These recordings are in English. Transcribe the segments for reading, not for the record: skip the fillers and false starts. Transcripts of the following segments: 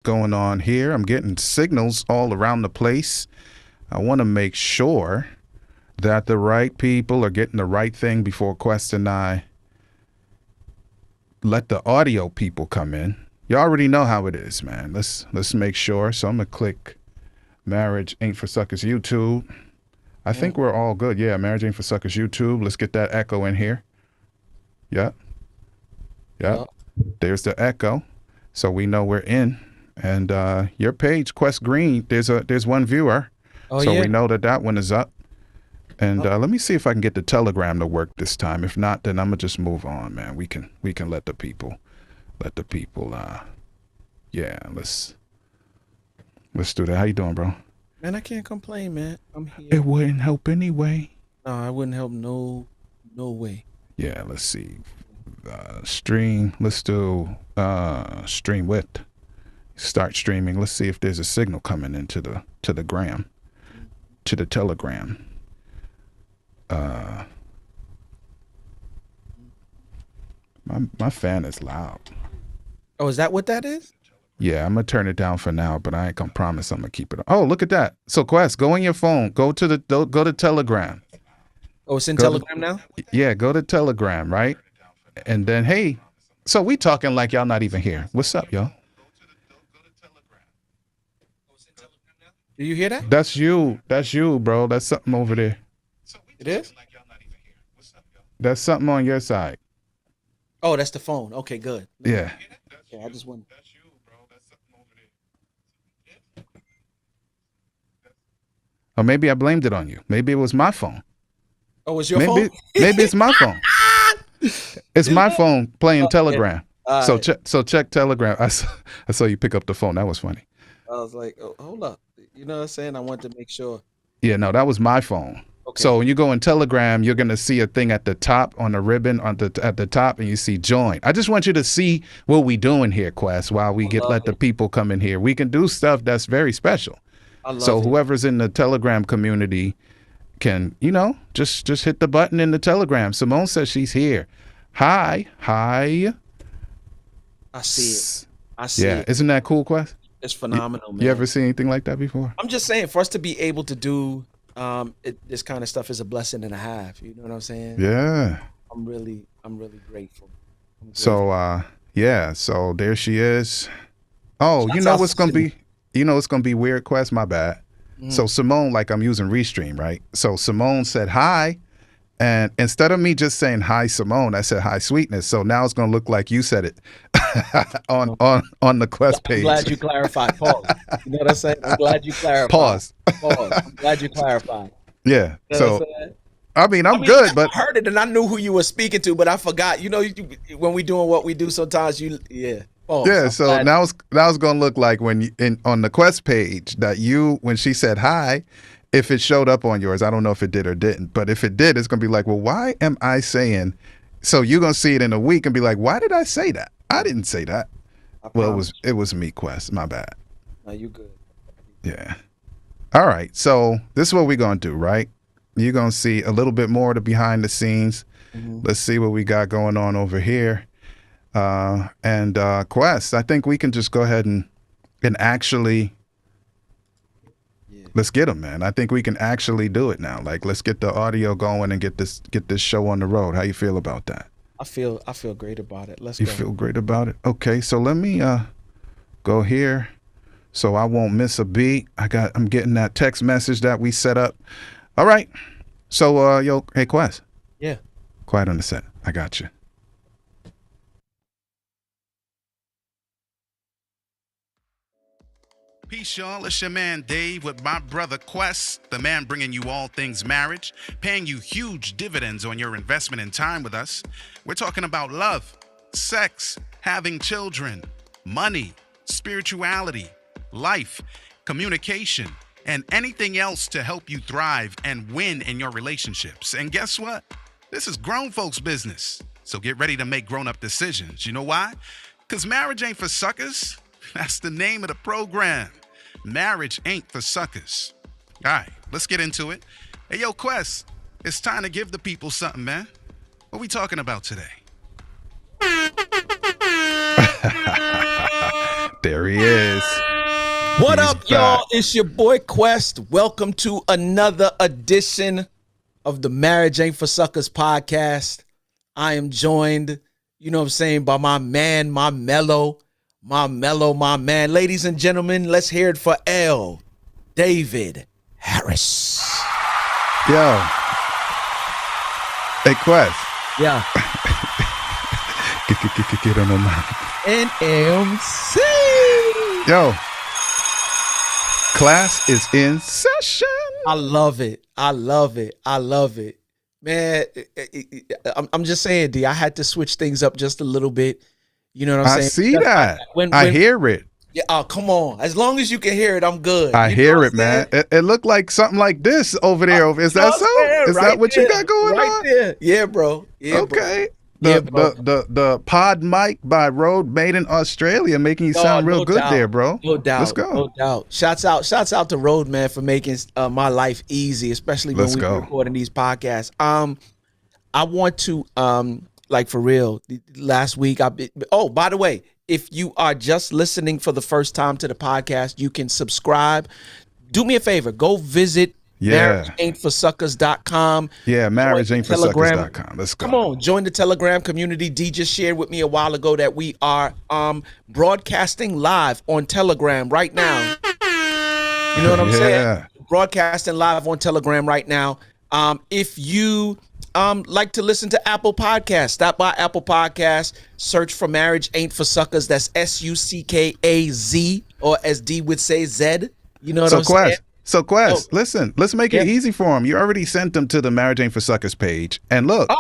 going on here. I'm getting signals all around the place. I want to make sure that the right people are getting the right thing before Quest and I let the audio people come in. You already know how it is, man. Let's make sure. So I'm gonna click Marriage Ain't for Suckers YouTube. I think we're all good. Yeah, Marriage Ain't for Suckers YouTube. Let's get that echo in here. Yep. Yep. There's the echo. So we know we're in. And your page, Quest Green, there's one viewer. So we know that one is up. And let me see if I can get the Telegram to work this time. If not, then I'm gonna just move on, man. We can let the people yeah, let's do that. How you doing, bro? Man, I can't complain, man. I'm here. It wouldn't help anyway. No, I wouldn't help no way. Yeah, let's see. Stream. Let's do stream width. Start streaming. Let's see if there's a signal coming into the gram, to the Telegram. My fan is loud. Oh, is that what that is? Yeah, I'm gonna turn it down for now, but I ain't gonna promise I'm gonna keep it on. Oh, look at that. So Quest, go on your phone. Go to Telegram. Oh, it's in Telegram now? Yeah, go to Telegram, right? And then hey, so we talking like y'all not even here. What's up, y'all? Do you hear that? That's you, bro. That's something over there. It is? That's something on your side. Oh, that's the phone. Okay, good. Yeah. Yeah, I just want. Or maybe I blamed it on you. Maybe it was my phone. Oh, it's your phone? Maybe it's my phone. It's my phone playing Telegram. So check Telegram. I saw you pick up the phone. That was funny. I was like, oh, hold up. You know what I'm saying? I want to make sure. Yeah, no, that was my phone. Okay. So when you go in Telegram, you're gonna see a thing at the top on the ribbon at the top, and you see join. I just want you to see what we doing here, Quest, while we let the people come in here. We can do stuff that's very special. So whoever's in the Telegram community can, just hit the button in the Telegram. Simone says she's here. Hi. I see it. Yeah, isn't that cool, Quest? It's phenomenal, man. You ever seen anything like that before? I'm just saying, for us to be able to do this kind of stuff is a blessing and a half. You know what I'm saying? Yeah. I'm really grateful. So so there she is. Oh, you know what's gonna be weird, Quest? My bad. So Simone, like I'm using Restream, right? So Simone said hi, and instead of me just saying hi, Simone, I said hi, Sweetness. So now it's gonna look like you said it on the Quest page. I'm glad you clarified. Pause. You know what I'm saying? I'm glad you clarified. Pause. I'm glad you clarified. Yeah. You know I'm good, but I heard it and I knew who you were speaking to, but I forgot. When we doing what we do, sometimes Yeah, so now it's gonna look like on the Quest page that when she said hi, if it showed up on yours, I don't know if it did or didn't, but if it did, it's gonna be like, well, why am I saying? So you're gonna see it in a week and be like, why did I say that? I didn't say that. Well, it was me, Quest. My bad. No, you good. Yeah. All right. So this is what we're gonna do, right? You're gonna see a little bit more of the behind the scenes. Mm-hmm. Let's see what we got going on over here. And Quest, I think we can just go ahead and actually let's get them, man. I think we can actually do it now. Like, let's get the audio going and get this show on the road. How you feel about that? I feel great about it. You feel great about it? Okay, so let me go here so I won't miss a beat. I'm getting that text message that we set up. All right. So hey Quest. Yeah. Quiet on the set. I got you. Peace, y'all. It's your man Dave with my brother Quest, the man bringing you all things marriage, paying you huge dividends on your investment in time with us. We're talking about love, sex, having children, money, spirituality, life, communication, and anything else to help you thrive and win in your relationships. And guess what? This is grown folks' business. So get ready to make grown-up decisions. You know why? Because marriage ain't for suckers. That's the name of the program. Marriage ain't for suckers. All right, let's get into it. Hey, yo, Quest, it's time to give the people something, man. What we talking about today? There he is. What He's up, back. y'all? It's your boy Quest. Welcome to another edition of the Marriage Ain't for Suckers podcast. I am joined, you know what I'm saying, by my man, my mellow, my man. Ladies and gentlemen, let's hear it for L. David Harris. Yo. Hey, Quest. Yeah. Get on the mic. NMC. Yo. Class is in session. I love it. Man, I'm just saying, D, I had to switch things up just a little bit. You know what I'm saying? I see that. When- I hear it. Yeah, oh, come on. As long as you can hear it, I'm good. I You know hear what it, I'm man. saying? It looked like something like this over there. Is that Just so? there, Is right that what you there, got going right on? there. Yeah, bro. Yeah, bro. Okay. Yeah, The, bro. the pod mic by Rode made in Australia, making you sound real no good doubt. there, bro. No doubt. Let's go. No doubt. Shouts out to Road, man, for making my life easy, especially when Let's we're go. recording these podcasts. I want to like for real. Last week, by the way, if you are just listening for the first time to the podcast, you can subscribe. Do me a favor, go visit marriageaintforsuckers.com. Yeah, marriageaintforsuckers.com. Telegram. Let's go. Come on, join the Telegram community. D just shared with me a while ago that we are broadcasting live on Telegram right now. You know what I'm saying? Broadcasting live on Telegram right now. If you like to listen to Apple Podcasts, stop by Apple Podcasts, search for Marriage Ain't for Suckers. That's SUCKAZ, or as D would say, Z. You know what I'm saying? So Quest, listen, let's make it easy for him. You already sent them to the Marriage Ain't for Suckers page, and look at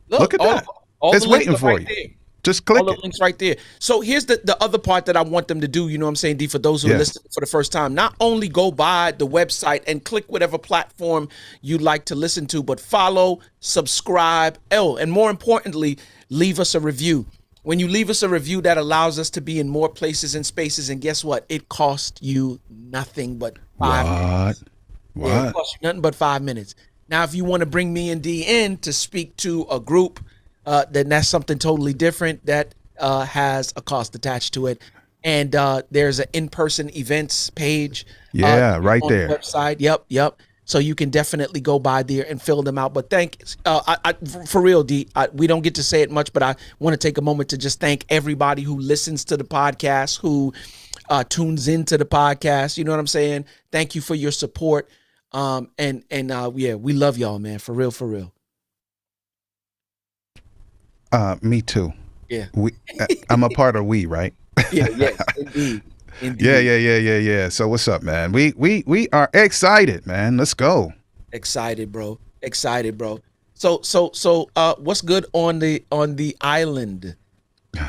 that. It's waiting for you. There. Just click All the it. links right there. So here's the other part that I want them to do, you know what I'm saying, D, for those who are listening for the first time. Not only go by the website and click whatever platform you like to listen to, but follow, subscribe, and more importantly, leave us a review. When you leave us a review, that allows us to be in more places and spaces, and guess what? It costs you nothing but 5 minutes. What? Yeah, it costs you nothing but 5 minutes. Now, if you want to bring me and D in to speak to a group, then that's something totally different that has a cost attached to it. And there's an in-person events page. Right on there. The website. Yep. So you can definitely go by there and fill them out. But for real, D, we don't get to say it much, but I want to take a moment to just thank everybody who listens to the podcast, who tunes into the podcast. You know what I'm saying? Thank you for your support. We love y'all, man. For real. Me too. Yeah. I'm a part of we, right? Yes, indeed. Yeah. So what's up, man? We are excited, man. Let's go. Excited, bro. So what's good on the island?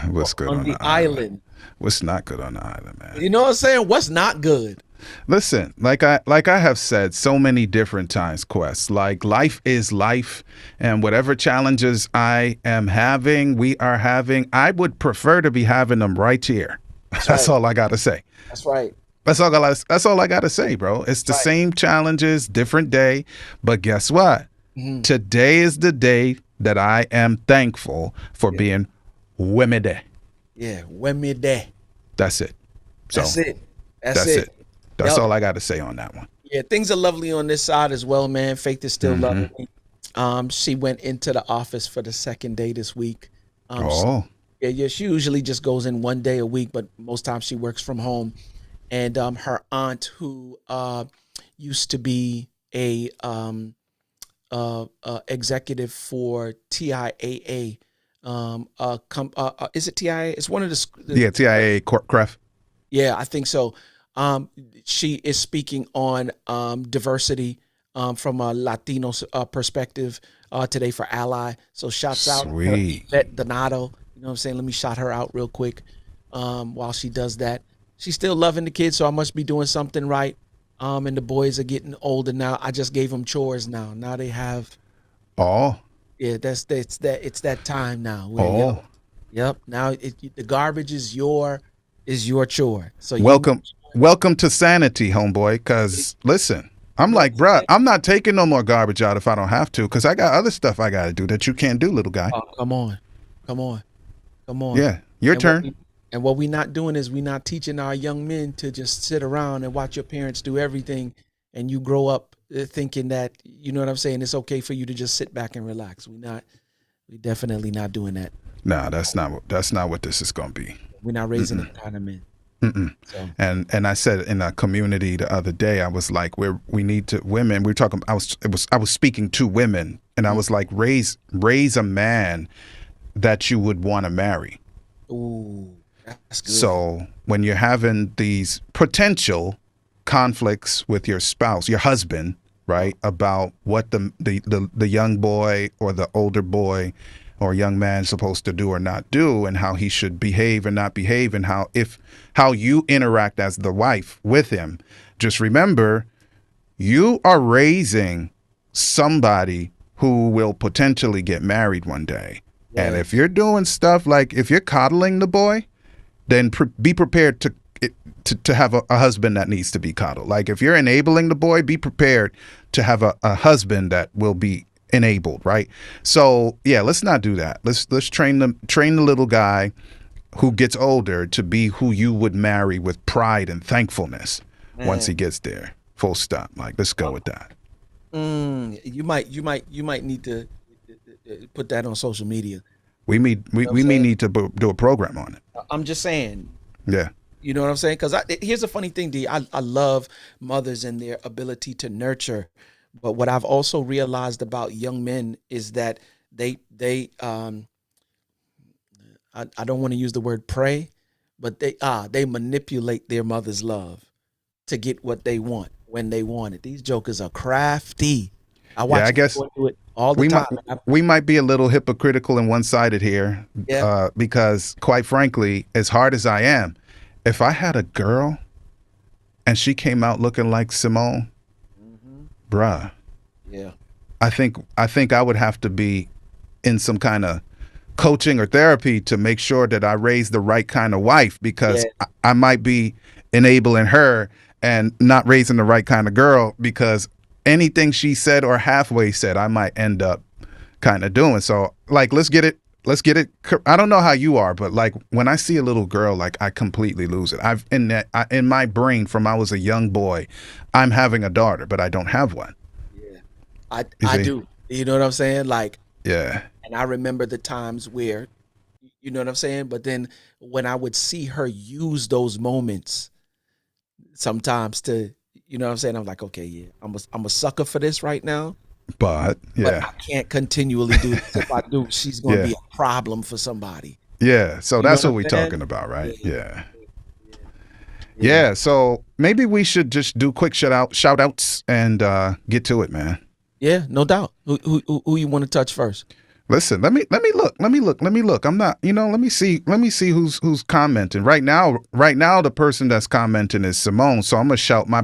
What's good on the island? What's not good on the island, man? You know what I'm saying? What's not good? Listen, like I have said so many different times, Quest, like life is life, and whatever challenges I am having, we are having, I would prefer to be having them right here. That's all I got to say. That's right. That's all I got to say, bro. It's the same challenges, different day, but guess what? Mm-hmm. Today is the day that I am thankful for being Women Day. Yeah, Women Day. That's it. So, That's it. That's it. That's all I got to say on that one. Yeah, things are lovely on this side as well, man. Faith is still lovely. She went into the office for the second day this week. She usually just goes in one day a week, but most times she works from home. And her aunt, who used to be a executive for TIAA, is it TIAA? It's one of the TIAA CREF. Yeah, I think so. She is speaking on diversity from a Latino perspective today for Ally. So shouts out to Yvette Donato. You know what I'm saying? Let me shout her out real quick while she does that. She's still loving the kids, so I must be doing something right. And the boys are getting older now. I just gave them chores now. Now they have. Oh. Yeah, it's that time now. Yep. Now the garbage is your chore. So welcome to sanity, homeboy. Because listen, I'm like, bruh, I'm not taking no more garbage out if I don't have to, because I got other stuff I got to do that you can't do, little guy. Oh, come on. Yeah, your turn. And what we're not doing is we're not teaching our young men to just sit around and watch your parents do everything, and you grow up thinking that, you know what I'm saying, it's okay for you to just sit back and relax. We definitely not doing that. No, that's not what this is going to be. We're not raising that kind of men. So. And I said in a community the other day, I was like, we need to women. We were talking. I was speaking to women, and I was like, raise a man that you would want to marry. Ooh, that's good. So when you're having these potential conflicts with your spouse, your husband, right, about what the young boy or the older boy or young man supposed to do or not do, and how he should behave and not behave, and how you interact as the wife with him. Just remember, you are raising somebody who will potentially get married one day. Yes. And if you're doing stuff like, if you're coddling the boy, then be prepared to have a husband that needs to be coddled. Like if you're enabling the boy, be prepared to have a husband that will be enabled, right? So yeah, let's not do that. Let's train the little guy who gets older to be who you would marry with pride and thankfulness once he gets there. Full stop. Like, let's go with that. You might need to put that on social media. We may need to do a program on it. I'm just saying. Yeah. You know what I'm saying? Because here's a funny thing, D. I love mothers and their ability to nurture. But what I've also realized about young men is that they I don't want to use the word prey, but they manipulate their mother's love to get what they want when they want it. These jokers are crafty. I guess do it all the time. We might be a little hypocritical and one-sided here, because quite frankly, as hard as I am, if I had a girl and she came out looking like Simone, bruh, yeah, I think I would have to be in some kind of coaching or therapy to make sure that I raise the right kind of wife, because I might be enabling her and not raising the right kind of girl, because anything she said or halfway said, I might end up kind of doing. So like, let's get it. I don't know how you are, but like when I see a little girl, like I completely lose it. In my brain from I was a young boy, I'm having a daughter, but I don't have one. Yeah, I do. You know what I'm saying? Like, yeah. And I remember the times where, you know what I'm saying? But then when I would see her use those moments sometimes to, you know what I'm saying? I'm like, okay, yeah, I'm a sucker for this right now. But I can't continually do this. If I do, she's going to be a problem for somebody. Yeah. So that's what we're talking about, right? Yeah. So maybe we should just do quick shout outs and get to it, man. Yeah, no doubt. Who you want to touch first? Listen, let me look. I'm not, let me see who's commenting. Right now the person that's commenting is Simone. So I'm gonna shout my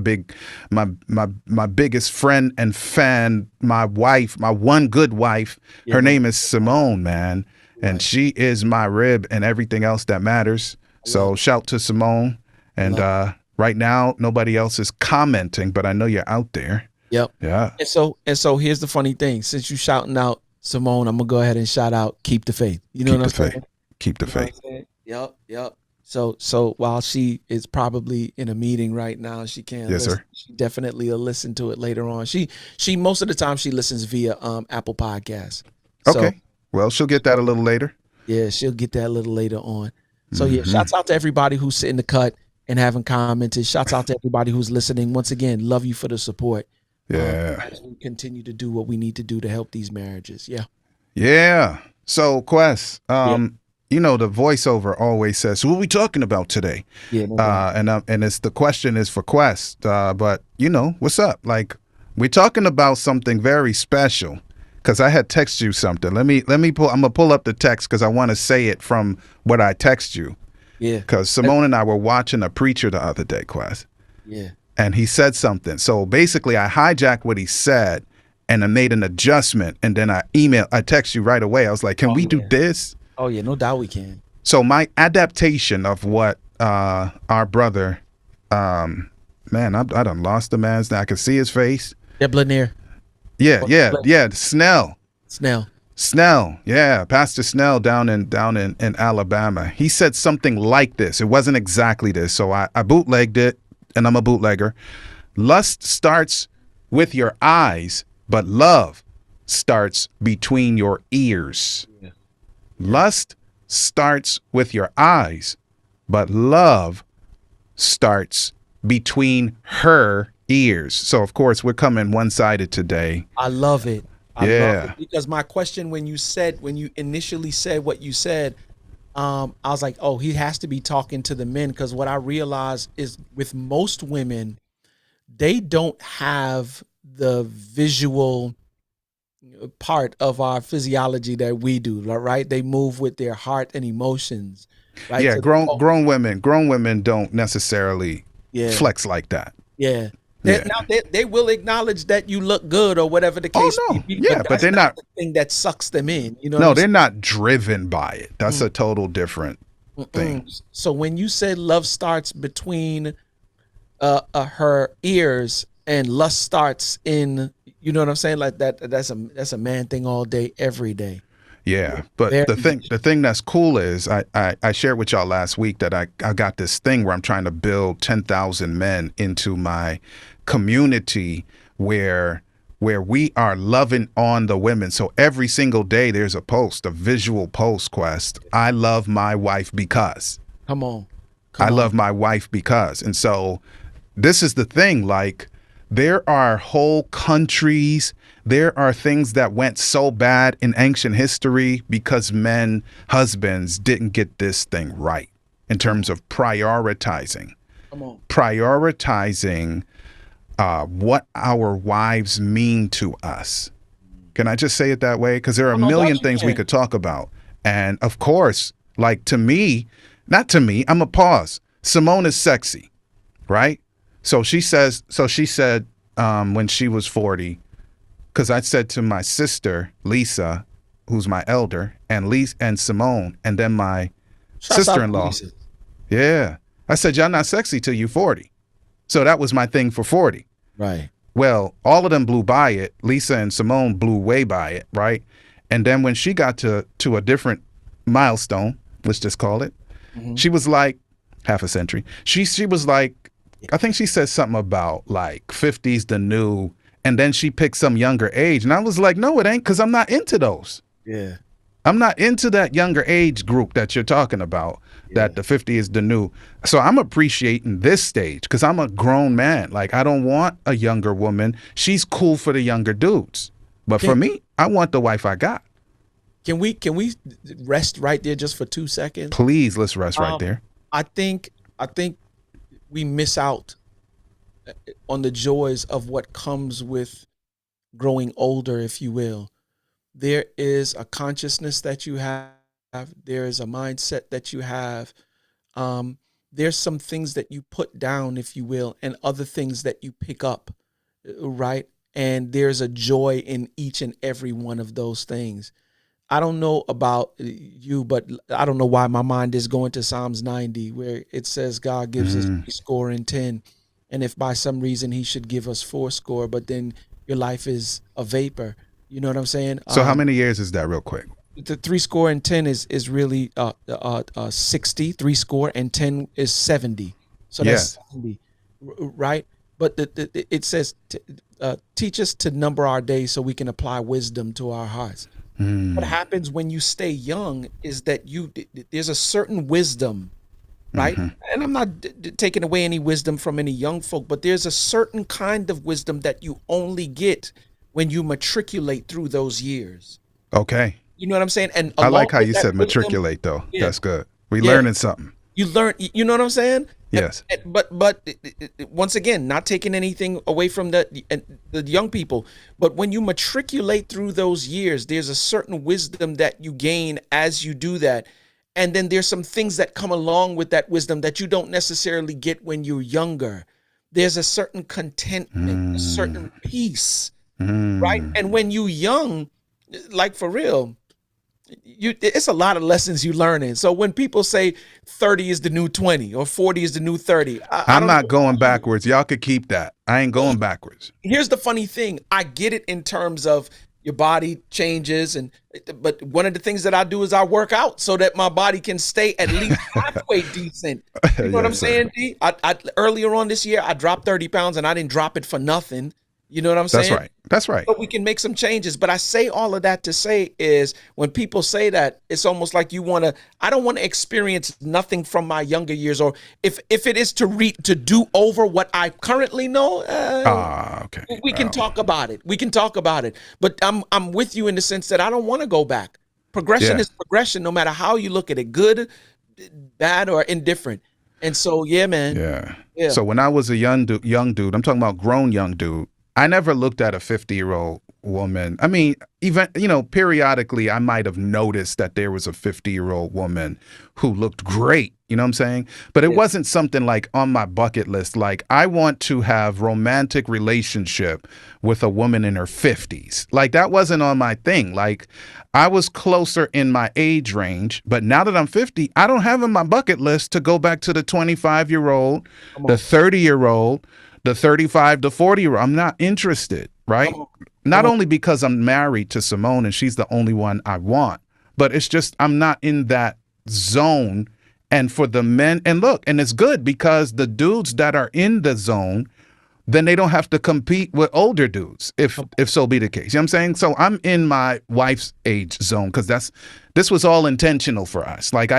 biggest friend and fan, my wife, my one good wife. Her name is Simone, man. And she is my rib and everything else that matters. So shout to Simone. And right now nobody else is commenting, but I know you're out there. Yep. Yeah. And so here's the funny thing. Since you shouting out Simone, I'm gonna go ahead and shout out Keep the Faith. You know what I'm saying? Keep the faith. Yep. So while she is probably in a meeting right now, she can't listen. Sir. She definitely will listen to it later on. She most of the time she listens via Apple Podcasts. Okay. So, well, she'll get that a little later. Yeah, she'll get that a little later on. So yeah, shouts out to everybody who's sitting the cut and haven't commented. Shouts out to everybody who's listening. Once again, love you for the support. Yeah. As we continue to do what we need to do to help these marriages. Yeah. Yeah. So Quest, the voiceover always says, "Who are we talking about today?" Yeah. No and it's the question is for Quest. But what's up? Like, we're talking about something very special. Because I had text you something. Let me pull. I'm gonna pull up the text because I want to say it from what I text you. Yeah. Because Simone and I were watching a preacher the other day, Quest. Yeah. And he said something. So basically, I hijacked what he said, and I made an adjustment. And then I text you right away. I was like, "Can we do this?" Oh yeah, no doubt we can. So my adaptation of what our brother, man, I done lost the man's name. I can see his face. Deblanier. Yeah. Snell. Snell, yeah, Pastor Snell down in Alabama. He said something like this. It wasn't exactly this, so I bootlegged it, and I'm a bootlegger. Lust starts with your eyes, but love starts between your ears. Yeah. Lust starts with your eyes, but love starts between her ears. So of course we're coming one-sided today. I love it. I love it, because my question when you initially said what you said, I was like, oh, he has to be talking to the men, because what I realized is with most women, they don't have the visual part of our physiology that we do, right? They move with their heart and emotions, right? Yeah, so grown women don't necessarily flex like that. Yeah. Now they will acknowledge that you look good or whatever the case may be. Yeah, but they're not the thing that sucks them in. You know? No, they're not driven by it. That's a total different thing. So when you say love starts between her ears and lust starts in, you know what I'm saying? Like that's a man thing all day, every day. Yeah, but the thing that's cool is I shared with y'all last week that I got this thing where I'm trying to build 10,000 men into my community where we are loving on the women. So every single day there's a post, a visual post, Quest. I love my wife because. Come on. I love my wife because. And so this is the thing, like there are whole countries, there are things that went so bad in ancient history because husbands didn't get this thing right in terms of prioritizing. Come on. Prioritizing what our wives mean to us. Can I just say it that way? Because there are a million things we could talk about. And of course, like not to me, I'm a pause. Simone is sexy, right? So she said when she was 40, because I said to my sister, Lisa, who's my elder, and Simone, and then my sister-in-law. Yeah. I said, y'all not sexy till you 40. So that was my thing for 40. Right. Well, all of them blew by it. Lisa and Simone blew way by it, right? And then when she got to a different milestone, let's just call it, she was like, half a century. She was like, I think she said something about like 50's the new, and then she picked some younger age. And I was like, no, it ain't, because I'm not into those. Yeah. I'm not into that younger age group that you're talking about, that the 50 is the new. So I'm appreciating this stage because I'm a grown man. Like, I don't want a younger woman. She's cool for the younger dudes. But for me, I want the wife I got. Can we rest right there just for 2 seconds? Please, let's rest right there. I think we miss out on the joys of what comes with growing older, if you will. There is a consciousness that you have. There is a mindset that you have. There's some things that you put down, if you will, and other things that you pick up, right? And there's a joy in each and every one of those things. I don't know about you, but I don't know why my mind is going to Psalms 90, where it says God gives us 80 and 10. And if by some reason he should give us 80, but then your life is a vapor. You know what I'm saying? So how many years is that, real quick? The 80 and 10 is really 60. 80 and 10 is 70. So that's 70, right? But it says, teach us to number our days so we can apply wisdom to our hearts. What happens when you stay young is that there's a certain wisdom, right? And I'm not taking away any wisdom from any young folk, but there's a certain kind of wisdom that you only get when you matriculate through those years. Okay. You know what I'm saying? And I like how you said matriculate, though. Yeah. That's good. We learning something. You learn, you know what I'm saying? Yes. But once again, not taking anything away from the young people, but when you matriculate through those years, there's a certain wisdom that you gain as you do that. And then there's some things that come along with that wisdom that you don't necessarily get when you're younger. There's a certain contentment, a certain peace, right? And when you're young, like for real, it's a lot of lessons you learning. So when people say 30 is the new 20 or 40 is the new 30, I'm not going backwards. Y'all could keep that. I ain't going backwards. Here's the funny thing. I get it in terms of your body changes, but one of the things that I do is I work out so that my body can stay at least halfway decent. You know what I'm saying, D? I earlier on this year I dropped 30 pounds and I didn't drop it for nothing. You know what I'm saying? That's right. That's right. But we can make some changes. But I say all of that to say is when people say that, it's almost like I don't want to experience nothing from my younger years, or if it is to do over what I currently know, okay. We can talk about it. We can talk about it. But I'm with you in the sense that I don't want to go back. Progression is progression, no matter how you look at it, good, bad, or indifferent. And so, yeah, man. Yeah. So when I was a young dude, I'm talking about grown young dude, I never looked at a 50-year-old woman. I mean, even, periodically I might have noticed that there was a 50-year-old woman who looked great, you know what I'm saying? But it wasn't something like on my bucket list. Like, I want to have romantic relationship with a woman in her 50s. Like, that wasn't on my thing. Like, I was closer in my age range, but now that I'm 50, I don't have in my bucket list to go back to the 25-year-old, the 30-year-old, the 35 to 40-year-old. I'm not interested, right? Not only because I'm married to Simone and she's the only one I want, but it's just I'm not in that zone. And for the men, and look, and it's good because the dudes that are in the zone, then they don't have to compete with older dudes, if so be the case. You know what I'm saying? So I'm in my wife's age zone because this was all intentional for us. Like,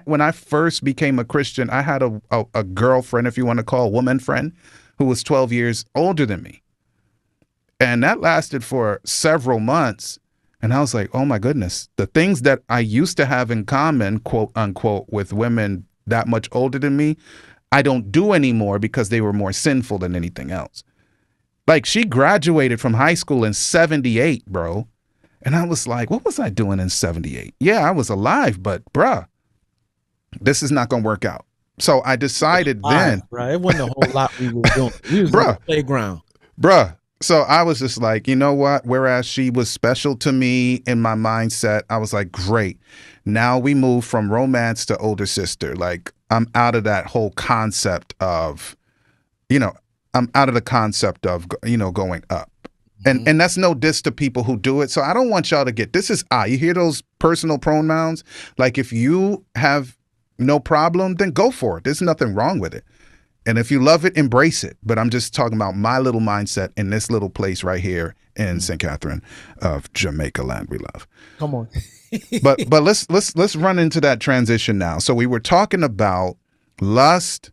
when I first became a Christian, I had a girlfriend, if you want to call a woman friend, who was 12 years older than me. And that lasted for several months. And I was like, oh my goodness, the things that I used to have in common, quote unquote, with women that much older than me, I don't do anymore because they were more sinful than anything else. Like, she graduated from high school in 78, bro. And I was like, what was I doing in 78? Yeah, I was alive, but bruh, this is not going to work out. So I decided then. Right, it wasn't a whole lot we were doing. We was on the playground. Bruh. So I was just like, you know what? Whereas she was special to me in my mindset, I was like, great. Now we move from romance to older sister. Like, I'm out of that whole concept of, I'm out of the concept of, going up. And that's no diss to people who do it. So I don't want y'all to get, this is I. You hear those personal pronouns? Like, if you have no problem, then go for it. There's nothing wrong with it. And if you love it, embrace it. But I'm just talking about my little mindset in this little place right here in St. Catherine of Jamaica land we love. Come on. but let's run into that transition now. So we were talking about lust,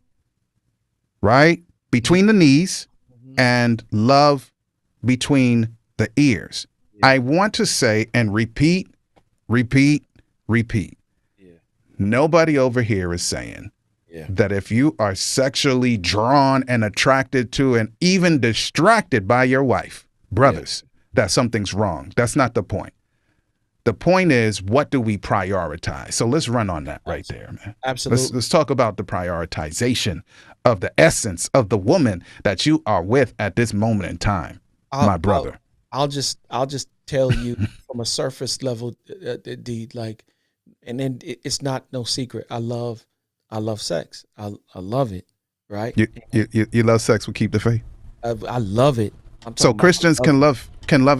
right? Between the knees, and love between the ears. I want to say and repeat. Nobody over here is saying that if you are sexually drawn and attracted to and even distracted by your wife, brothers, that something's wrong. That's not the point. The point is, what do we prioritize? So let's run on that right there, man. Absolutely. Let's talk about the prioritization of the essence of the woman that you are with at this moment in time, my brother. I'll just tell you from a surface level, D, like, and then it's not no secret. I love sex. I love it. Right. You love sex. We keep the faith. I love it. So Christians can love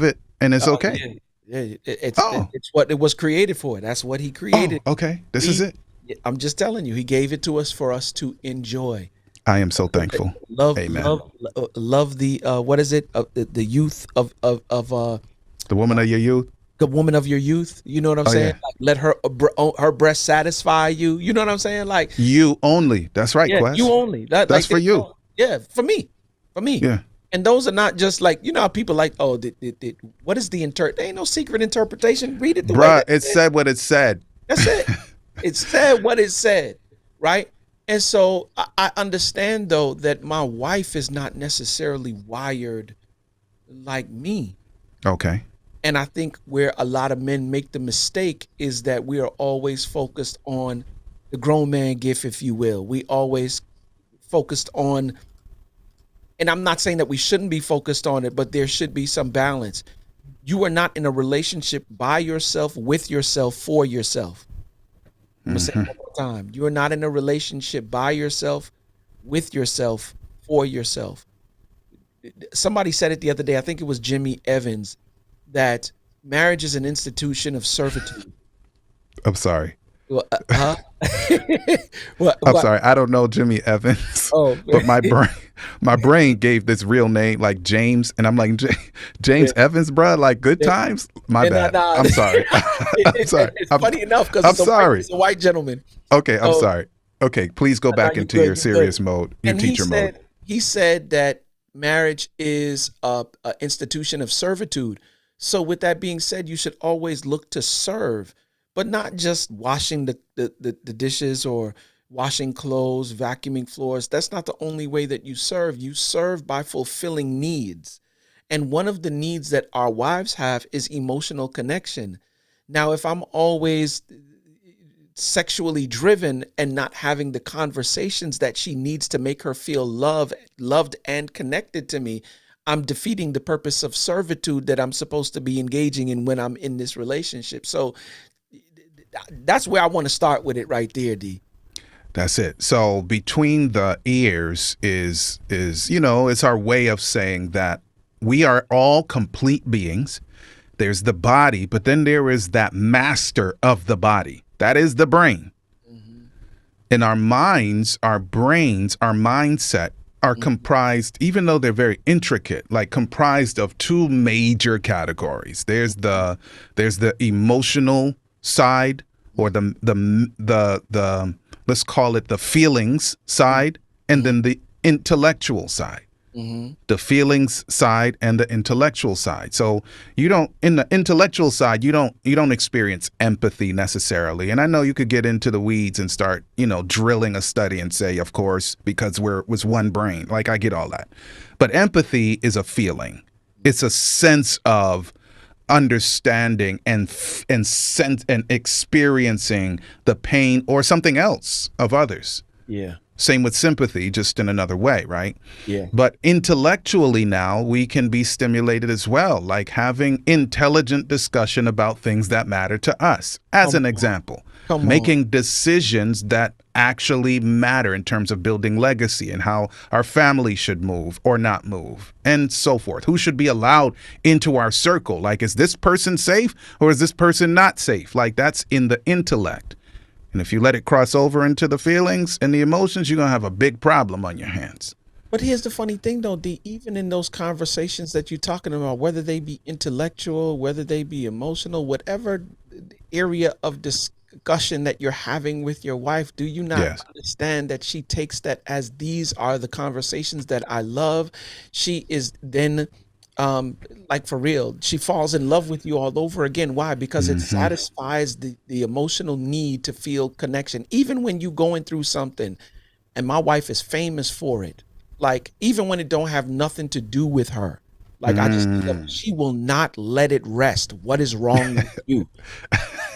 it, and it's okay. Yeah. It's what it was created for. That's what he created. Oh, okay. This is it. I'm just telling you, he gave it to us for us to enjoy. I am so thankful. Amen. Love the what is it? The youth of the woman of your youth. The woman of your youth. You know what I'm saying? Yeah. Like, let her breast satisfy you. You know what I'm saying? Like, you only. That's right, Quest. You only. That's like, for you. Yeah, for me. Yeah. And those are not just like, how people like, oh, what is the there ain't no secret interpretation. Read it the way it said what it said. That's it. It said what it said, right? And so I understand, though, that my wife is not necessarily wired like me. Okay. And I think where a lot of men make the mistake is that we are always focused on the grown man gift, if you will. We always focused on, and I'm not saying that we shouldn't be focused on it, but there should be some balance. You are not in a relationship by yourself, with yourself, for yourself. I'm going to say it one more time. You are not in a relationship by yourself, with yourself, for yourself. Somebody said it the other day. I think it was Jimmy Evans. that marriage is an institution of servitude. I'm sorry. Well, I'm sorry. I don't know Jimmy Evans, Oh, but my brain gave this real name like James, and I'm like James Evans, bro. Like Good Times. My bad. I'm sorry. I'm sorry. It's funny enough because I'm sorry. It's a white gentleman. Okay, I'm Oh, sorry. Okay, please go back into your serious mode, your teacher mode. He said that marriage is a institution of servitude. So with that being said, you should always look to serve, but not just washing the dishes or washing clothes, vacuuming floors. That's not the only way that you serve. You serve by fulfilling needs. And one of the needs that our wives have is emotional connection. Now, if I'm always sexually driven and not having the conversations that she needs to make her feel loved and connected to me, I'm defeating the purpose of servitude that I'm supposed to be engaging in when I'm in this relationship. So that's where I want to start with it right there, D. That's it. So between the ears is it's our way of saying that we are all complete beings. There's the body, but then there is that master of the body. That is the brain. Mm-hmm. And our minds, our brains, our mindset are comprised, even though they're very intricate, like comprised of two major categories. There's the emotional side, or the let's call it the feelings side, and then the intellectual side. Mm-hmm. The feelings side and the intellectual side. So in the intellectual side, you don't experience empathy necessarily. And I know you could get into the weeds and start, drilling a study and say, of course, because was one brain. Like, I get all that. But empathy is a feeling. It's a sense of understanding and experiencing the pain or something else of others. Yeah. Same with sympathy, just in another way, right? Yeah. But intellectually now, we can be stimulated as well, like having intelligent discussion about things that matter to us. As an example, making decisions that actually matter in terms of building legacy and how our family should move or not move, and so forth. Who should be allowed into our circle? Like, is this person safe or is this person not safe? Like, that's in the intellect. And if you let it cross over into the feelings and the emotions, you're going to have a big problem on your hands. But here's the funny thing, though, D, even in those conversations that you're talking about, whether they be intellectual, whether they be emotional, whatever area of discussion that you're having with your wife, do you not understand that she takes that as these are the conversations that I love? She is then like, for real, she falls in love with you all over again. Why? Because it satisfies the emotional need to feel connection. Even when you going through something, and my wife is famous for it, like, even when it don't have nothing to do with her, like, she will not let it rest. What is wrong with you?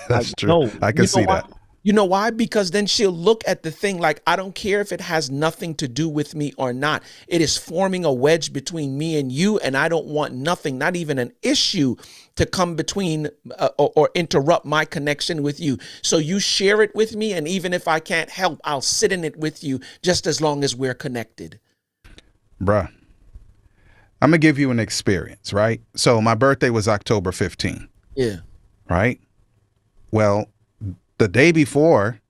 That's true. No, I can see that. You know why? Because then she'll look at the thing like, I don't care if it has nothing to do with me or not. It is forming a wedge between me and you, and I don't want nothing, not even an issue, to come between or interrupt my connection with you. So you share it with me, and even if I can't help, I'll sit in it with you just as long as we're connected. Bruh, I'm going to give you an experience, right? So my birthday was October 15th. Yeah. Right? Well, the day before,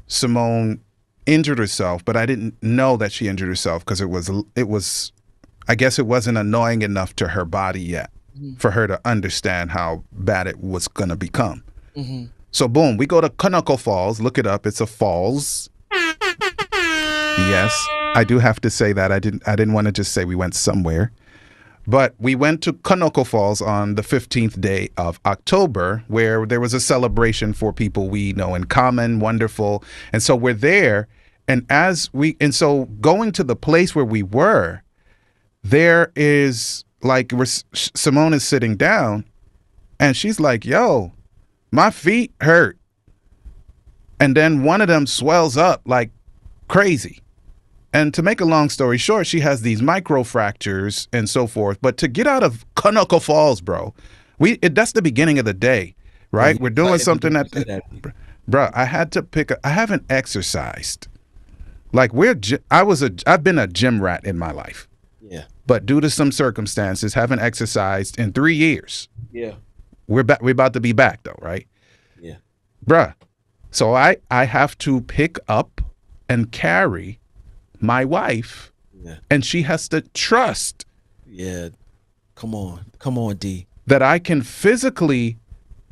Simone injured herself, but I didn't know that she injured herself because it was, I guess it wasn't annoying enough to her body yet for her to understand how bad it was going to become. Mm-hmm. So boom, we go to Conoco Falls. Look it up. It's a falls. Yes, I do have to say that. I didn't want to just say we went somewhere. But we went to Conoco Falls on the 15th day of October, where there was a celebration for people we know in common, wonderful. And so we're there. And so going to the place where we were, there is like, Simone is sitting down and she's like, yo, my feet hurt. And then one of them swells up like crazy. And to make a long story short, she has these micro fractures and so forth. But to get out of Conoco Falls, bro, that's the beginning of the day, right? Yeah, we're doing something bro, I haven't exercised. Like, I've been a gym rat in my life. Yeah. but due to some circumstances, haven't exercised in 3 years. Yeah. We're back. We're about to be back though, right? Yeah. Bruh. So I have to pick up and carry my wife, and she has to trust. Yeah. Come on, D. That I can physically,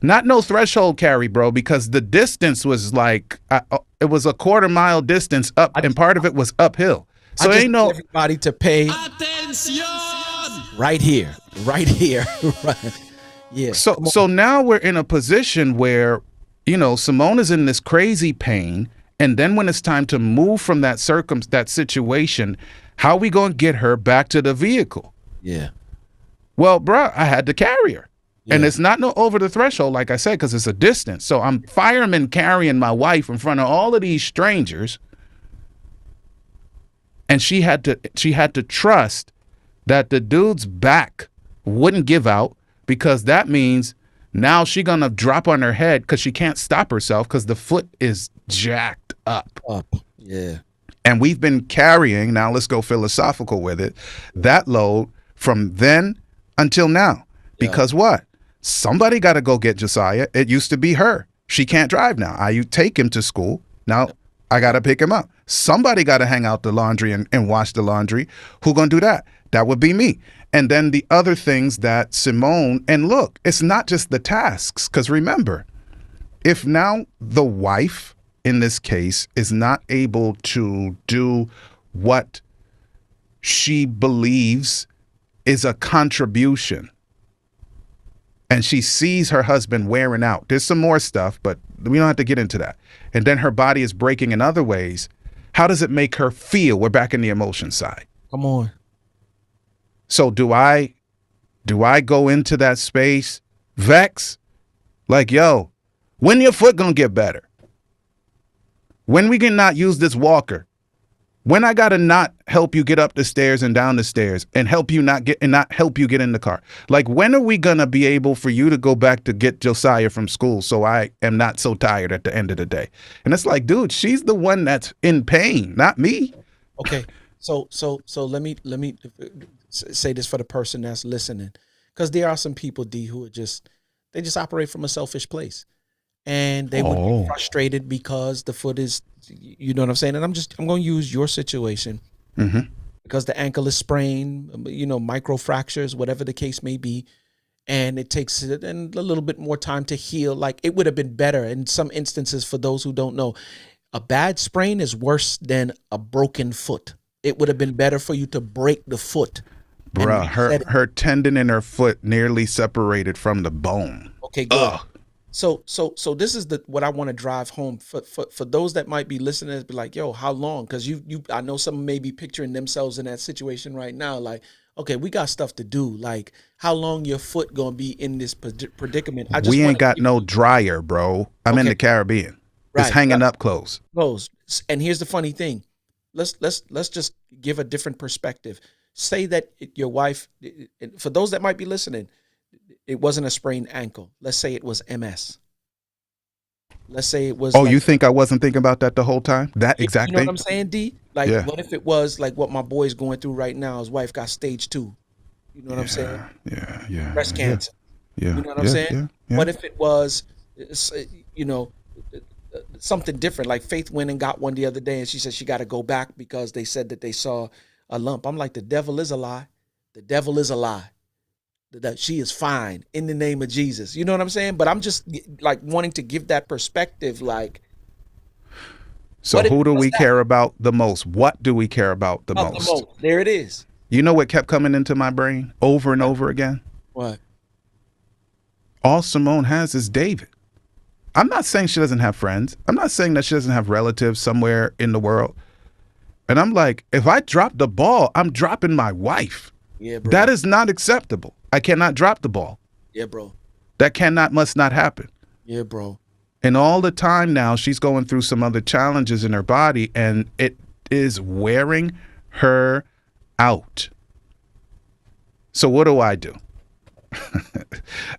not no threshold carry, bro, because the distance was like, it was a quarter mile distance up, and part of it was uphill. So ain't no everybody to pay attention right here. Right. Yeah. So now we're in a position where, Simone is in this crazy pain, and then when it's time to move from that situation, how are we going to get her back to the vehicle? Yeah. Well, bruh, I had to carry her. Yeah. And it's not no over the threshold, like I said, because it's a distance. So I'm fireman carrying my wife in front of all of these strangers. And she had to trust that the dude's back wouldn't give out, because that means now she's going to drop on her head because she can't stop herself because the foot is jacked up. Yeah. And we've been carrying, now let's go philosophical with it, that load from then until now. Because what? Somebody got to go get Josiah. It used to be her. She can't drive now. I take him to school. Now I got to pick him up. Somebody got to hang out the laundry and wash the laundry. Who going to do that? That would be me. And then the other things that Simone, and look, it's not just the tasks, because remember, if now the wife in this case is not able to do what she believes is a contribution, and she sees her husband wearing out, there's some more stuff, but we don't have to get into that. And then her body is breaking in other ways. How does it make her feel? We're back in the emotion side. Come on. So do I go into that space, vex, like, yo, when your foot gonna get better? When we can not use this walker? When I gotta not help you get up the stairs and down the stairs and help you not help you get in the car? Like, when are we gonna be able for you to go back to get Josiah from school so I am not so tired at the end of the day? And it's like, dude, she's the one that's in pain, not me. Okay. So let me say this for the person that's listening, because there are some people, D, who are just operate from a selfish place, and they would be frustrated because the foot is, you know what I'm saying? And I'm going to use your situation, because the ankle is sprained, micro fractures, whatever the case may be, and it takes a little bit more time to heal. Like, it would have been better in some instances. For those who don't know, a bad sprain is worse than a broken foot. It would have been better for you to break the foot. Bruh, her tendon in her foot nearly separated from the bone. Okay, good. Ugh. So this is what I want to drive home for those that might be listening. Be like, yo, how long? Because I know some may be picturing themselves in that situation right now. Like, okay, we got stuff to do. Like, how long your foot gonna be in this predicament? We ain't got no dryer, bro. I'm in the Caribbean. It's hanging up clothes. And here's the funny thing. Let's just give a different perspective. Say that your wife, for those that might be listening, it wasn't a sprained ankle. Let's say it was MS. Let's say it was. Oh, you think I wasn't thinking about that the whole time? That exact thing? You know what I'm saying, D? Like, what if it was like what my boy's going through right now? His wife got stage 2. You know what I'm saying? Yeah. Breast cancer. Yeah. You know what I'm saying? Yeah. What if it was, something different? Like, Faith went and got one the other day, and she said she got to go back because they said that they saw a lump. I'm like, the devil is a lie. The devil is a lie. That she is fine in the name of Jesus. You know what I'm saying? But I'm just like wanting to give that perspective. Like, so who do we care about the most? What do we care about the most? There it is. You know what kept coming into my brain over and over again? What? All Simone has is David. I'm not saying she doesn't have friends. I'm not saying that she doesn't have relatives somewhere in the world. And I'm like, if I drop the ball, I'm dropping my wife. Yeah, bro. That is not acceptable. I cannot drop the ball. Yeah, bro. That must not happen. Yeah, bro. And all the time now, she's going through some other challenges in her body, and it is wearing her out. So what do?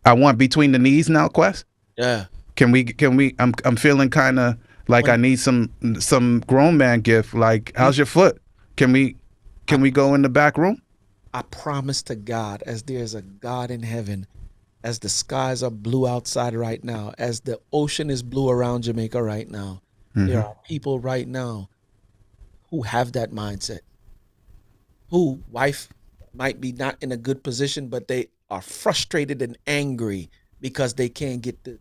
I want between the knees now, Quest? Yeah. Can we, I'm feeling kind of like I need some grown man gift. Like, how's your foot? Can we go in the back room? I promise to God, as there's a God in heaven, as the skies are blue outside right now, as the ocean is blue around Jamaica right now, there are people right now who have that mindset, who wife might be not in a good position, but they are frustrated and angry because they can't get the.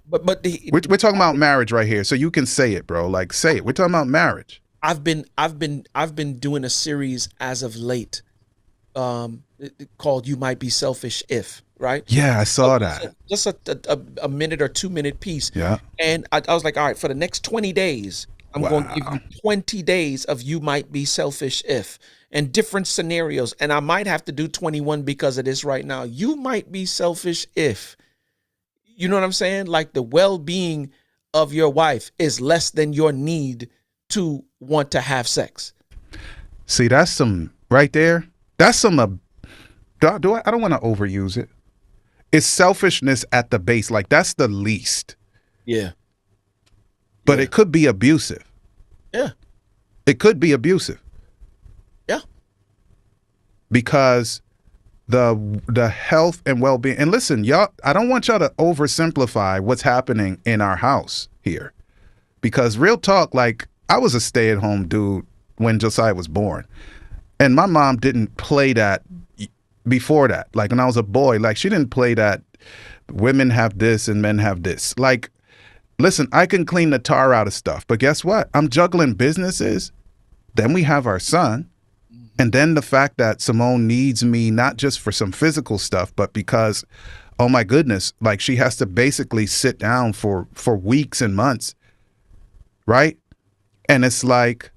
We're talking about marriage right here, so you can say it, bro. Like, say it. We're talking about marriage. I've been doing a series as of late, called "You Might Be Selfish If," right? Yeah, I saw that. Just a minute or 2 minute piece. Yeah. And I was like, all right, for the next 20 days, I'm going to give you 20 days of "You Might Be Selfish If," and different scenarios. And I might have to do 21 because of this right now. You might be selfish if, you know what I'm saying? Like the well-being of your wife is less than your need to want to have sex. See, that's some right there. That's some. I don't want to overuse it. It's selfishness at the base. Like that's the least. Yeah. But it could be abusive. Yeah. It could be abusive. Yeah. Because the health and well-being, and listen, y'all, I don't want y'all to oversimplify what's happening in our house here. Because real talk, like I was a stay-at-home dude when Josiah was born. And my mom didn't play that before that. Like when I was a boy, like she didn't play that women have this and men have this. Like, listen, I can clean the tar out of stuff, but guess what? I'm juggling businesses. Then we have our son. And then the fact that Simone needs me, not just for some physical stuff, but because, oh my goodness, like she has to basically sit down for weeks and months. Right? And it's like,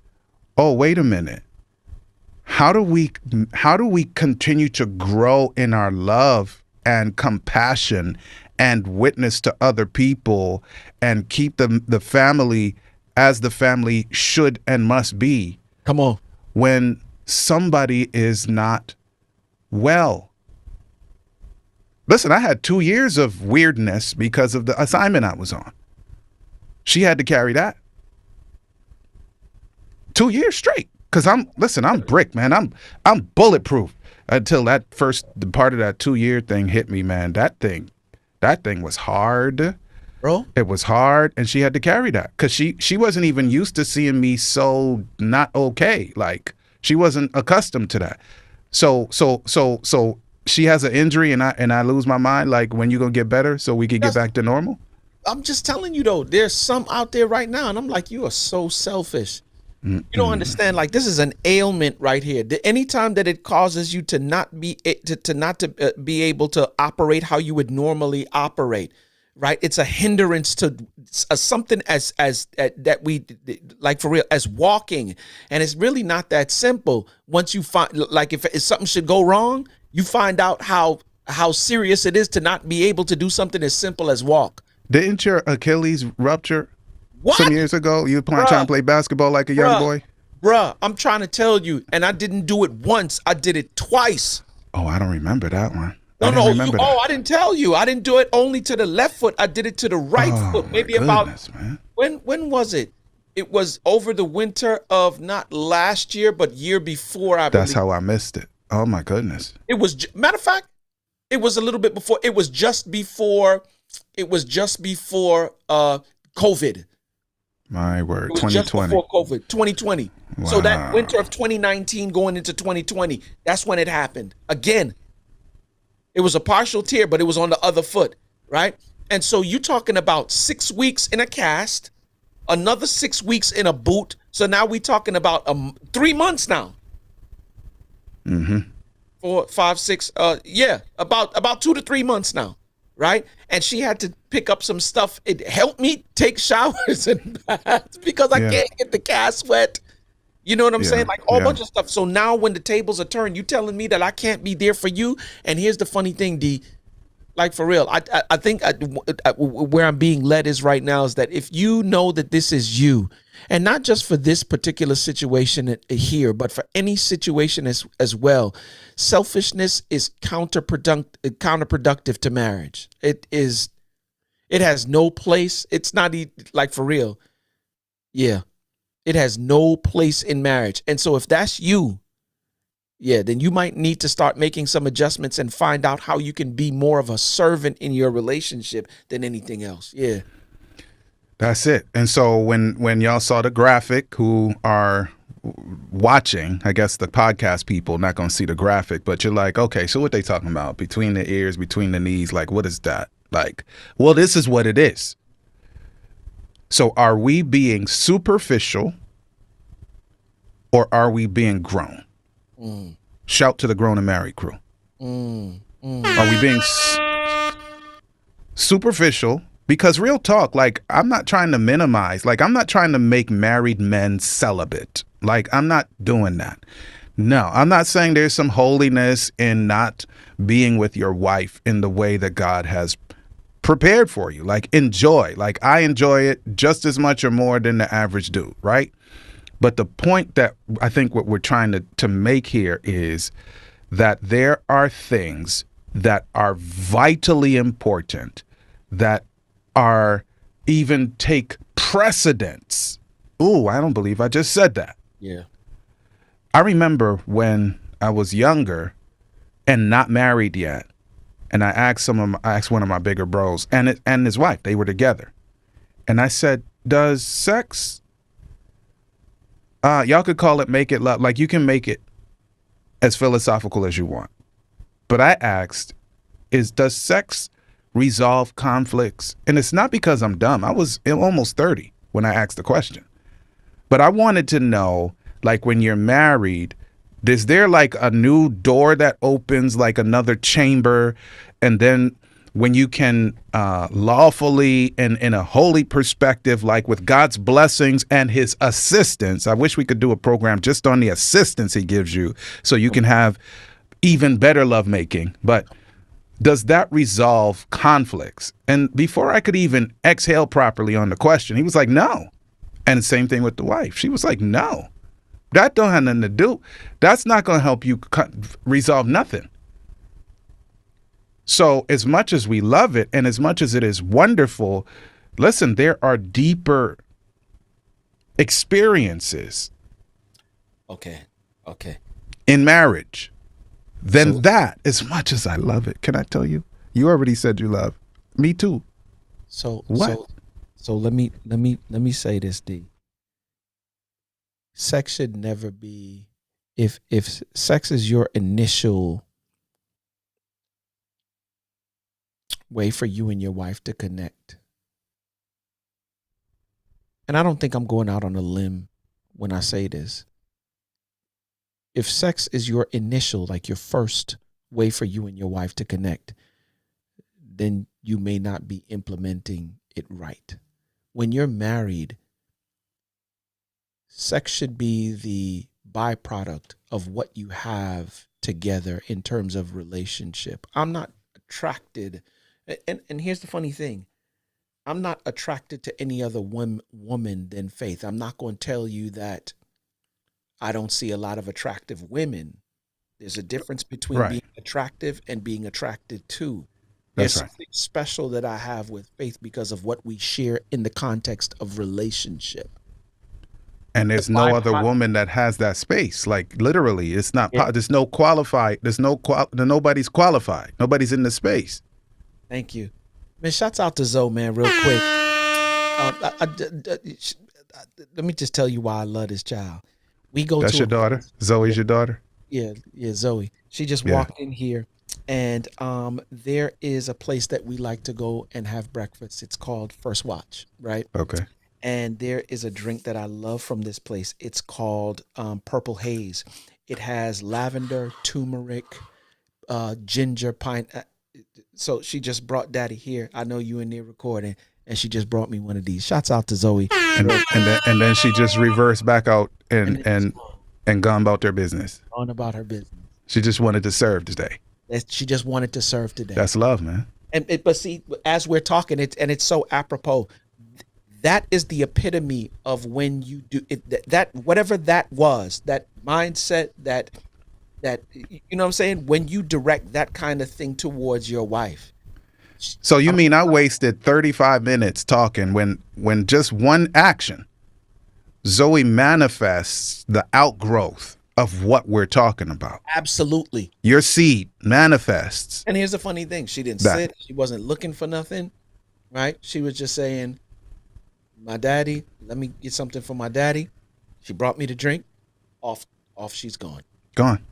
oh, wait a minute. How do we continue to grow in our love and compassion and witness to other people and keep the family as the family should and must be? Come on. When somebody is not well. Listen, I had 2 years of weirdness because of the assignment I was on. She had to carry that. 2 years straight. Cause I'm brick, man. I'm bulletproof until that first part of that 2-year thing hit me, man. That thing was hard. Bro, it was hard, and she had to carry that because she wasn't even used to seeing me so not okay. Like she wasn't accustomed to that. So she has an injury, and I lose my mind. Like, when you gonna get better so we can get back to normal? I'm just telling you though, there's some out there right now, and I'm like, you are so selfish. You don't understand. Like, this is an ailment right here. Anytime that it causes you to not be be able to operate how you would normally operate, right? It's a hindrance to something as that we like, for real, as walking. And it's really not that simple. Once you find, like, if something should go wrong, you find out how serious it is to not be able to do something as simple as walk. Didn't your Achilles rupture What? some years ago? You were trying to play basketball like a young boy? Bruh, I'm trying to tell you, and I didn't do it once. I did it twice. Oh, I don't remember that one. I didn't tell you. I didn't do it only to the left foot. I did it to the right foot. Maybe man. When was it? It was over the winter of not last year, but year before. That's how I missed it. Oh my goodness. It was, matter of fact, it was a little bit before. It was just before. It was just before COVID. My word, It was 2020. just before COVID, 2020. Wow. So that winter of 2019 going into 2020, that's when it happened. Again, it was a partial tear, but it was on the other foot, right? And so you're talking about 6 weeks in a cast, another 6 weeks in a boot. So now we're talking about 3 months now. 4, 5, 6, about 2 to 3 months now. Right? And she had to pick up some stuff. It helped me take showers and baths because I can't get the cast wet. You know what I'm saying? Like all bunch of stuff. So now when the tables are turned, you telling me that I can't be there for you. And here's the funny thing, D, like for real, I think where I'm being led is right now is that if you know that this is you, and not just for this particular situation here, but for any situation as well, selfishness is counterproductive to marriage. It has no place. It's not like for real. Yeah. It has no place in marriage. And so if that's you, yeah, then you might need to start making some adjustments and find out how you can be more of a servant in your relationship than anything else. Yeah. That's it. And so when y'all saw the graphic, who are watching, I guess the podcast people not going to see the graphic, but you're like, okay, so what they talking about? Between the ears, between the knees, like what is that? Like, well, this is what it is. So are we being superficial or are we being grown? Shout to the Grown and Married crew. Are we being superficial? Because real talk, like, I'm not trying to minimize, like, I'm not trying to make married men celibate. Like, I'm not doing that. No, I'm not saying there's some holiness in not being with your wife in the way that God has prepared for you. Like, enjoy. Like, I enjoy it just as much or more than the average dude, right? But the point that I think what we're trying to make here is that there are things that are vitally important that are even take precedence. Ooh, I don't believe I just said that. Yeah. I remember when I was younger and not married yet, and I asked one of my bigger bros and his wife, they were together. And I said, does sex, y'all could call it make it love, like you can make it as philosophical as you want. But I asked, does sex resolve conflicts? And it's not because I'm dumb. I was almost 30 when I asked the question. But I wanted to know, like, when you're married, is there like a new door that opens, like another chamber? And then when you can lawfully and in a holy perspective, like with God's blessings and his assistance, I wish we could do a program just on the assistance he gives you so you can have even better lovemaking. But does that resolve conflicts? And before I could even exhale properly on the question, he was like, no. And the same thing with the wife. She was like, no, that don't have nothing to do. That's not going to help you resolve nothing. So as much as we love it and as much as it is wonderful, listen, there are deeper experiences. Okay. In marriage. Than that, as much as I love it. Can I tell you? You already said you love. Me too. So what? So let me say this, D. Sex should never be, if sex is your initial way for you and your wife to connect. And I don't think I'm going out on a limb when I say this. If sex is your initial, like your first way for you and your wife to connect, then you may not be implementing it right. When you're married, sex should be the byproduct of what you have together in terms of relationship. I'm not attracted, and here's the funny thing, I'm not attracted to any other woman than Faith. I'm not going to tell you that I don't see a lot of attractive women. There's a difference between being attractive and being attracted to. There's something special that I have with Faith because of what we share in the context of relationship. And there's no other woman that has that space. Like literally, it's not. There's no qualified. Nobody's qualified. Nobody's in the space. Thank you, man. Shouts out to Zoe, man, real quick. Let me just tell you why I love this child. That's your daughter? Zoe's your daughter? Yeah, Zoe. She just walked in here, and there is a place that we like to go and have breakfast. It's called First Watch, right? Okay. And there is a drink that I love from this place. It's called Purple Haze. It has lavender, turmeric, ginger, pine. So she just brought Daddy here. I know you in there recording. And she just brought me one of these. Shouts out to Zoe. And then she just reversed back out and gone about their business. On about her business. She just wanted to serve today. She just wanted to serve today. That's love, man. But see, as we're talking, it's so apropos. That is the epitome of when you do it. That whatever that was, that mindset, that you know what I'm saying. When you direct that kind of thing towards your wife. So you mean I wasted 35 minutes talking when just one action, Zoe manifests the outgrowth of what we're talking about. Absolutely. Your seed manifests. And here's the funny thing. She didn't That. sit. She wasn't looking for nothing, right? She was just saying, my daddy, let me get something for my daddy. She brought me the drink. Off she's gone. Gone.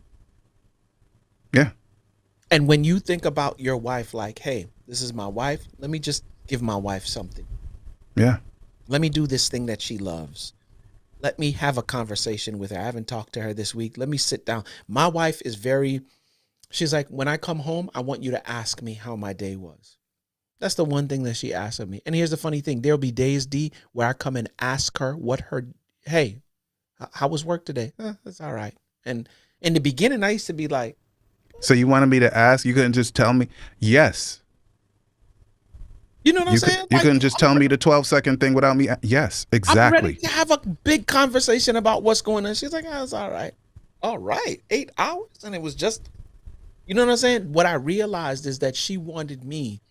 Yeah. And when you think about your wife, like, hey, this is my wife. Let me just give my wife something. Yeah. Let me do this thing that she loves. Let me have a conversation with her. I haven't talked to her this week. Let me sit down. My wife is she's like, when I come home, I want you to ask me how my day was. That's the one thing that she asks of me. And here's the funny thing. There'll be days, D, where I come and ask her hey, how was work today? That's all right. And in the beginning, I used to be like, So you wanted me to ask? You couldn't just tell me? Yes. you know what I'm saying? You Like, couldn't just tell me the 12-second thing without me? Yes, I'm exactly. ready to have a big conversation about what's going on. She's like, it's all right. All right. 8 hours? And it was just, you know what I'm saying? What I realized is that she wanted me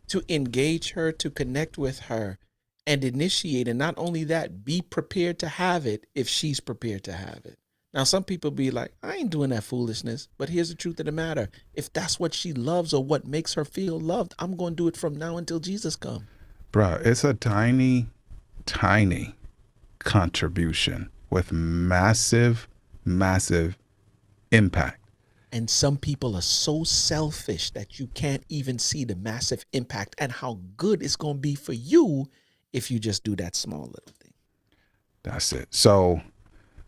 to engage her, to connect with her, and initiate. And not only that, be prepared to have it if she's prepared to have it. Now, some people be like, I ain't doing that foolishness. But here's the truth of the matter. If that's what she loves or what makes her feel loved, I'm going to do it from now until Jesus comes. Bruh, it's a tiny, tiny contribution with massive, massive impact. And some people are so selfish that you can't even see the massive impact and how good it's going to be for you if you just do that small little thing. That's it.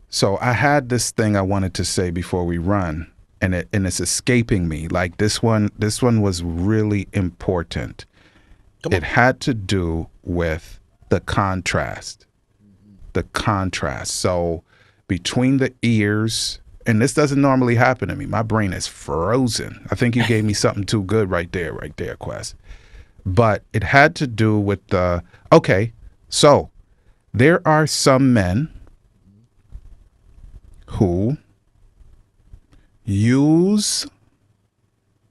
So I had this thing I wanted to say before we run, and it's escaping me. Like this one was really important. Come on. It had to do with the contrast. The contrast. So between the ears, and this doesn't normally happen to me. My brain is frozen. I think you gave me something too good right there, Quest. But it had to do with so there are some men who use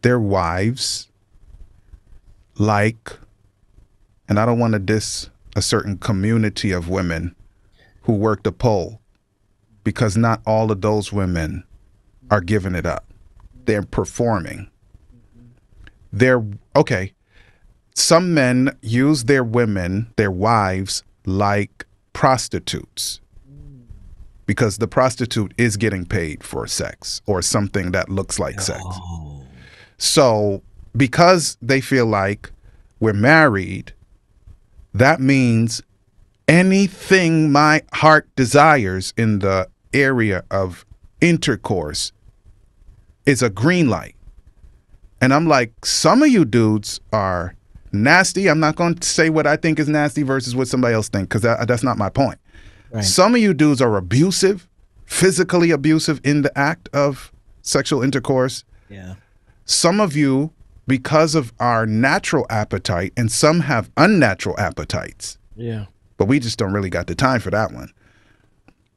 their wives like, and I don't want to diss a certain community of women who work the pole, because not all of those women are giving it up. They're performing. Some men use their women, their wives, like prostitutes, because the prostitute is getting paid for sex or something that looks like sex. So because they feel like we're married, that means anything my heart desires in the area of intercourse is a green light. And I'm like, some of you dudes are nasty. I'm not going to say what I think is nasty versus what somebody else thinks, because that's not my point. Right. Some of you dudes are abusive, physically abusive in the act of sexual intercourse. Yeah. Some of you, because of our natural appetite, and some have unnatural appetites. Yeah. But we just don't really got the time for that one,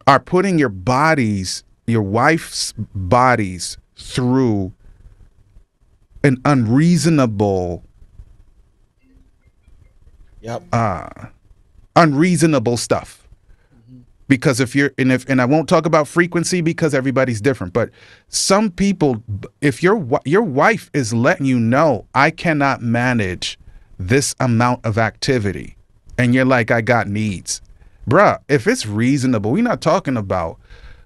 are putting your bodies, your wife's bodies, through an unreasonable, unreasonable stuff. Because and I won't talk about frequency because everybody's different, but some people, if your wife is letting you know, I cannot manage this amount of activity, and you're like, I got needs. Bruh, if it's reasonable, we're not talking about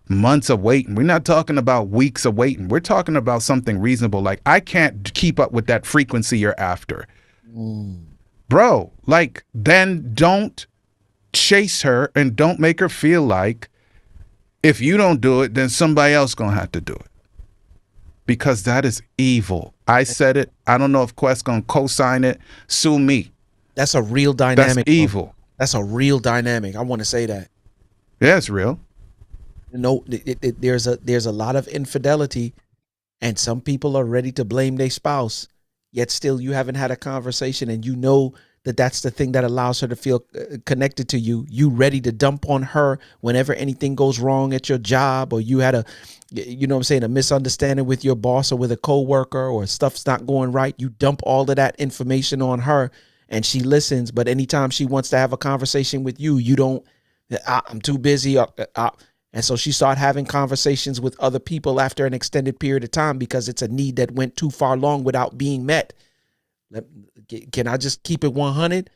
months of waiting. We're not talking about weeks of waiting. We're talking about something reasonable. Like, I can't keep up with that frequency you're after. Bro, like, then don't chase her and don't make her feel like if you don't do it, then somebody else gonna have to do it. Because that is evil. I said it. I don't know if Quest gonna co-sign it. Sue me. That's a real dynamic. That's evil. Bro. That's a real dynamic. I want to say that. Yeah, it's real. No, there's a lot of infidelity, and some people are ready to blame their spouse, yet still you haven't had a conversation, and you know that that's the thing that allows her to feel connected to you. You ready to dump on her whenever anything goes wrong at your job, or you had a misunderstanding with your boss or with a coworker, or stuff's not going right. You dump all of that information on her, and she listens. But anytime she wants to have a conversation with you, you don't. I'm too busy. And so she started having conversations with other people after an extended period of time because it's a need that went too far long without being met. Can I just keep it 100?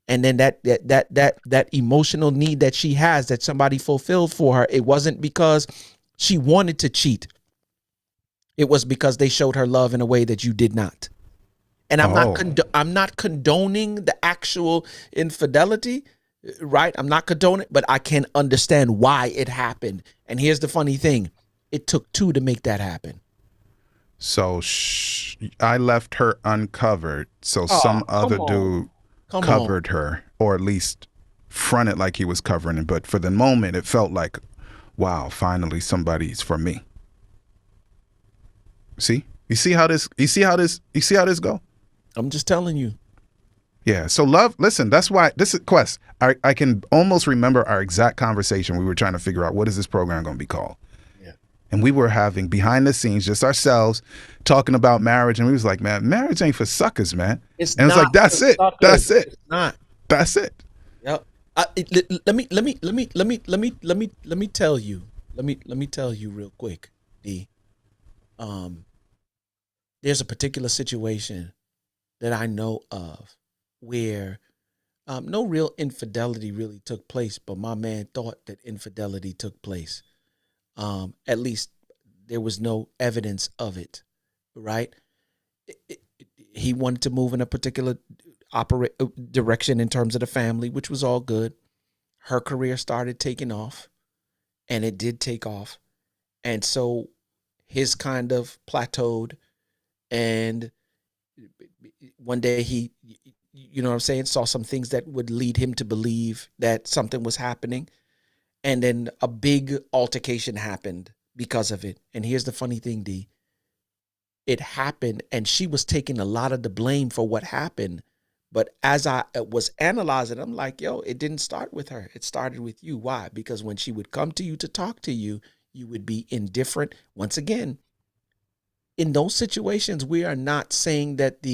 And then that emotional need that she has that somebody fulfilled for her, it wasn't because she wanted to cheat. It was because they showed her love in a way that you did not. And I'm not condoning the actual infidelity, right? I'm not condoning, but I can understand why it happened. And here's the funny thing. It took two to make that happen. So I left her uncovered. So some other dude covered her, or at least fronted like he was covering it. But for the moment, it felt like, wow, finally somebody's for me. See? You see how this go? I'm just telling you. Yeah. So love, listen, that's why this is Quest. I can almost remember our exact conversation. We were trying to figure out what is this program going to be called. Yeah. And we were having behind the scenes, just ourselves talking about marriage. And we was like, man, marriage ain't for suckers, man. It's like, that's it. That's it. It's not. That's it. Yep. Let me tell you. Let me tell you real quick, D. There's a particular situation that I know of where no real infidelity really took place, but my man thought that infidelity took place. At least there was no evidence of it, right? He wanted to move in a particular direction in terms of the family, which was all good. Her career started taking off, and it did take off. And so his kind of plateaued, and one day he, you know what I'm saying, saw some things that would lead him to believe that something was happening. And then a big altercation happened because of it. And here's the funny thing, D. It happened, and she was taking a lot of the blame for what happened. But as I was analyzing, I'm like, yo, it didn't start with her. It started with you. Why? Because when she would come to you to talk to you, you would be indifferent. Once again, in those situations, we are not saying that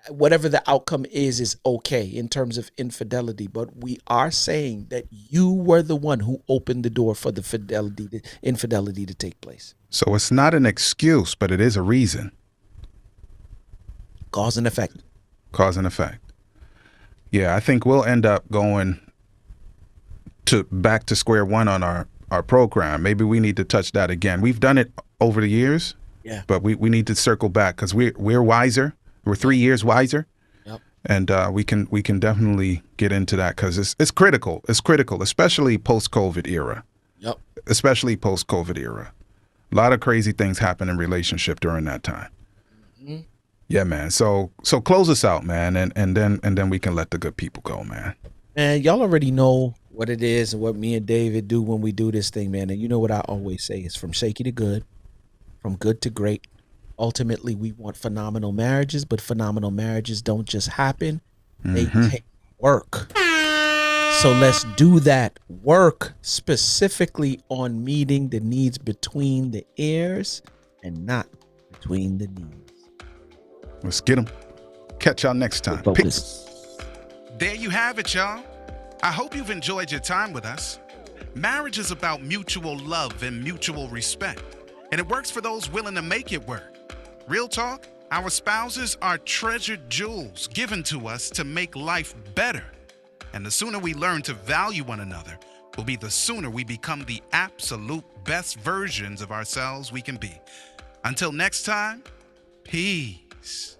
whatever the outcome is okay in terms of infidelity, but we are saying that you were the one who opened the door for the infidelity to take place. So it's not an excuse, but it is a reason. Cause and effect. Cause and effect. Yeah, I think we'll end up going back to square one on our program. Maybe we need to touch that again. We've done it over the years, but we need to circle back because we're wiser. We're 3 years wiser. Yep. And we can definitely get into that because it's critical. It's critical, especially post-COVID era. Yep. Especially post-COVID era. A lot of crazy things happen in relationship during that time. Mm-hmm. Yeah, man. So close us out, man, and then we can let the good people go, man. And y'all already know what it is and what me and David do when we do this thing, man. And you know what I always say is from shaky to good, from good to great. Ultimately, we want phenomenal marriages, but phenomenal marriages don't just happen. They take work. So let's do that work specifically on meeting the needs between the ears and not between the knees. Let's get them. Catch y'all next time. Peace. There you have it, y'all. I hope you've enjoyed your time with us. Marriage is about mutual love and mutual respect, and it works for those willing to make it work. Real talk, our spouses are treasured jewels given to us to make life better. And the sooner we learn to value one another will be the sooner we become the absolute best versions of ourselves we can be. Until next time, peace.